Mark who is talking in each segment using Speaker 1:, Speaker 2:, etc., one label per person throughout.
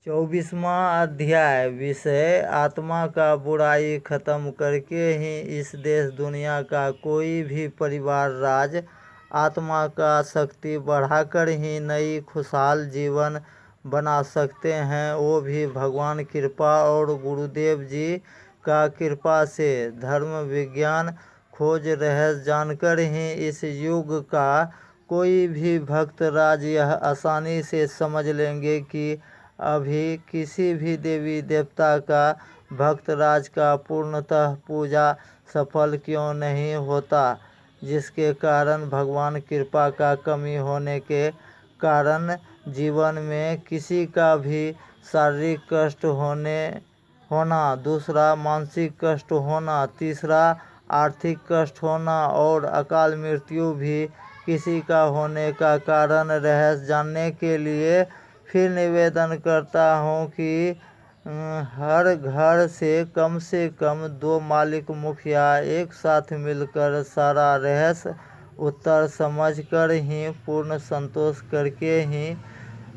Speaker 1: 24वां अध्याय। विषय आत्मा का बुराई खत्म करके ही इस देश दुनिया का कोई भी परिवार राज आत्मा का शक्ति बढ़ाकर ही नई खुशहाल जीवन बना सकते हैं, वो भी भगवान कृपा और गुरुदेव जी का कृपा से। धर्म विज्ञान खोज रहस्य जानकर ही इस युग का कोई भी भक्त राज यह आसानी से समझ लेंगे कि अभी किसी भी देवी देवता का भक्त राज का पूर्णतः पूजा सफल क्यों नहीं होता, जिसके कारण भगवान कृपा का कमी होने के कारण जीवन में किसी का भी शारीरिक कष्ट होना, दूसरा मानसिक कष्ट होना, तीसरा आर्थिक कष्ट होना और अकाल मृत्यु भी किसी का होने का कारण रहस्य जानने के लिए फिर निवेदन करता हूँ कि हर घर से कम 2 मालिक मुखिया एक साथ मिलकर सारा रहस्य उत्तर समझकर ही पूर्ण संतोष करके ही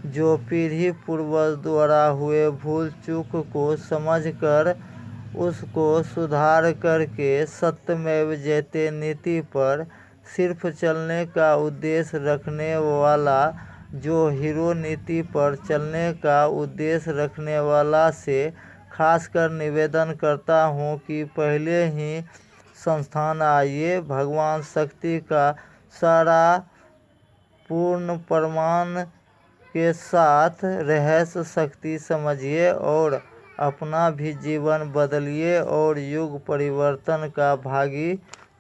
Speaker 1: जो पीढ़ी पूर्वज द्वारा हुए भूल चूक को समझकर उसको सुधार करके सत्यमेव जयते नीति पर सिर्फ चलने का उद्देश्य रखने वाला, जो हीरो नीति पर चलने का उद्देश्य रखने वाला से खासकर निवेदन करता हूँ कि पहले ही संस्थान आइए, भगवान शक्ति का सारा पूर्ण प्रमाण के साथ रहस्य शक्ति समझिए और अपना भी जीवन बदलिए और युग परिवर्तन का भागी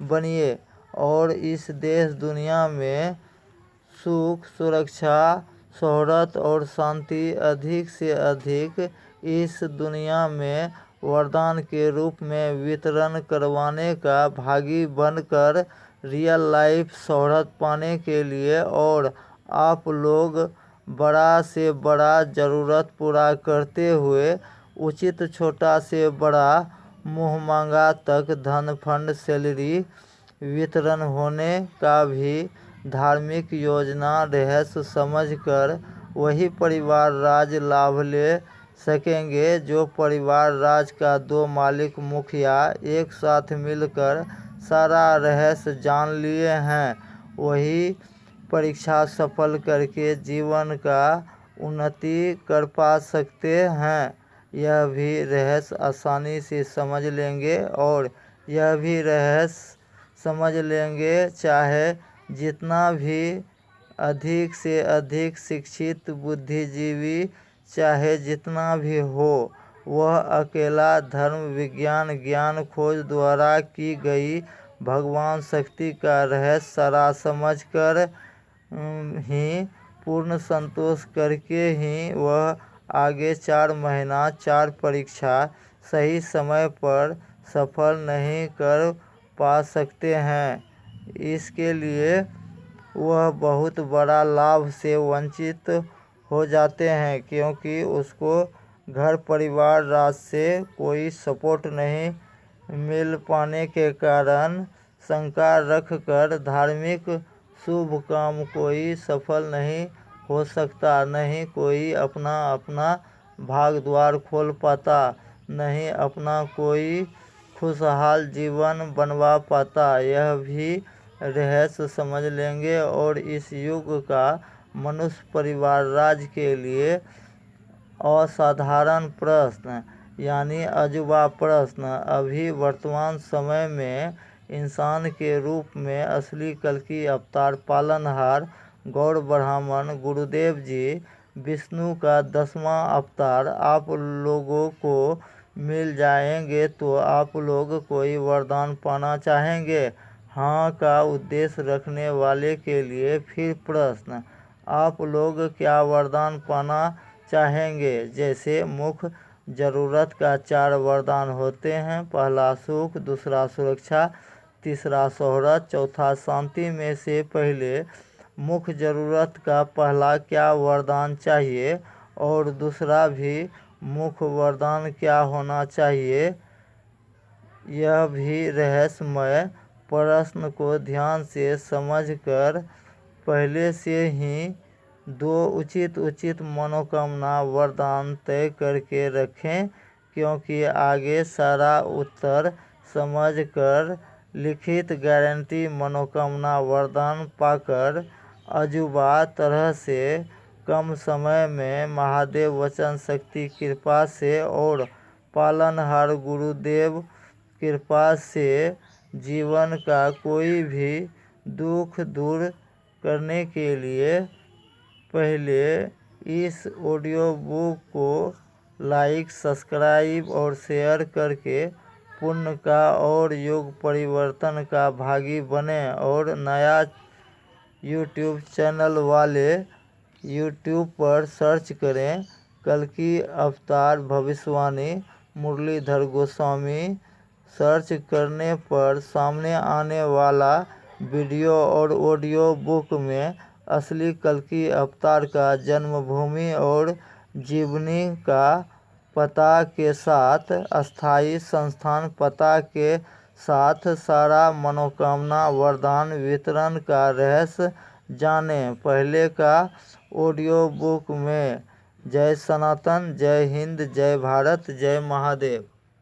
Speaker 1: बनिए और इस देश दुनिया में सुख, सुरक्षा, शोहरत और शांति अधिक से अधिक इस दुनिया में वरदान के रूप में वितरण करवाने का भागी बनकर रियल लाइफ शोहरत पाने के लिए और आप लोग बड़ा से बड़ा ज़रूरत पूरा करते हुए उचित छोटा से बड़ा मुँह मांगा तक धन फंड सैलरी वितरण होने का भी धार्मिक योजना रहस्य समझकर वही परिवार राज लाभ ले सकेंगे जो परिवार राज का 2 मालिक मुखिया एक साथ मिलकर सारा रहस्य जान लिए हैं, वही परीक्षा सफल करके जीवन का उन्नति कर पा सकते हैं। यह भी रहस्य आसानी से समझ लेंगे और यह भी रहस्य समझ लेंगे चाहे जितना भी अधिक से अधिक शिक्षित बुद्धिजीवी चाहे जितना भी हो, वह अकेला धर्म विज्ञान ज्ञान खोज द्वारा की गई भगवान शक्ति का रहस्य सारा समझ कर ही पूर्ण संतोष करके ही वह आगे 4 महीना 4 परीक्षा सही समय पर सफल नहीं कर पा सकते हैं। इसके लिए वह बहुत बड़ा लाभ से वंचित हो जाते हैं क्योंकि उसको घर परिवार राज से कोई सपोर्ट नहीं मिल पाने के कारण शंका रखकर धार्मिक शुभ काम कोई सफल नहीं हो सकता, नहीं कोई अपना भाग द्वार खोल पाता, नहीं अपना कोई खुशहाल जीवन बनवा पाता। यह भी रहस्य समझ लेंगे और इस युग का मनुष्य परिवार राज के लिए असाधारण प्रश्न यानी अजूबा प्रश्न अभी वर्तमान समय में इंसान के रूप में असली कल्कि अवतार पालनहार गौड़ ब्राह्मण गुरुदेव जी विष्णु का 10वां अवतार आप लोगों को मिल जाएंगे तो आप लोग कोई वरदान पाना चाहेंगे? हाँ का उद्देश्य रखने वाले के लिए फिर प्रश्न, आप लोग क्या वरदान पाना चाहेंगे? जैसे मुख्य ज़रूरत का 4 वरदान होते हैं, पहला सुख, दूसरा सुरक्षा, तीसरा शोहरत, चौथा शांति। में से पहले मुख्य ज़रूरत का पहला क्या वरदान चाहिए और दूसरा भी मुख्य वरदान क्या होना चाहिए, यह भी रहस्यमय प्रश्न को ध्यान से समझकर पहले से ही दो उचित मनोकामना वरदान तय करके रखें, क्योंकि आगे सारा उत्तर समझ कर लिखित गारंटी मनोकामना वरदान पाकर अजूबा तरह से कम समय में महादेव वचन शक्ति कृपा से और पालनहार गुरुदेव कृपा से जीवन का कोई भी दुख दूर करने के लिए पहले इस ऑडियो बुक को लाइक, सब्सक्राइब और शेयर करके पुण्य का और युग परिवर्तन का भागी बने। और नया यूट्यूब चैनल वाले यूट्यूब पर सर्च करें कल्कि अवतार भविष्यवाणी मुरलीधर गोस्वामी। सर्च करने पर सामने आने वाला वीडियो और ऑडियो बुक में असली कल्कि अवतार का जन्मभूमि और जीवनी का पता के साथ अस्थायी संस्थान पता के साथ सारा मनोकामना वरदान वितरण का रहस्य जाने। पहले का ऑडियो बुक में। जय सनातन, जय हिंद, जय भारत, जय महादेव।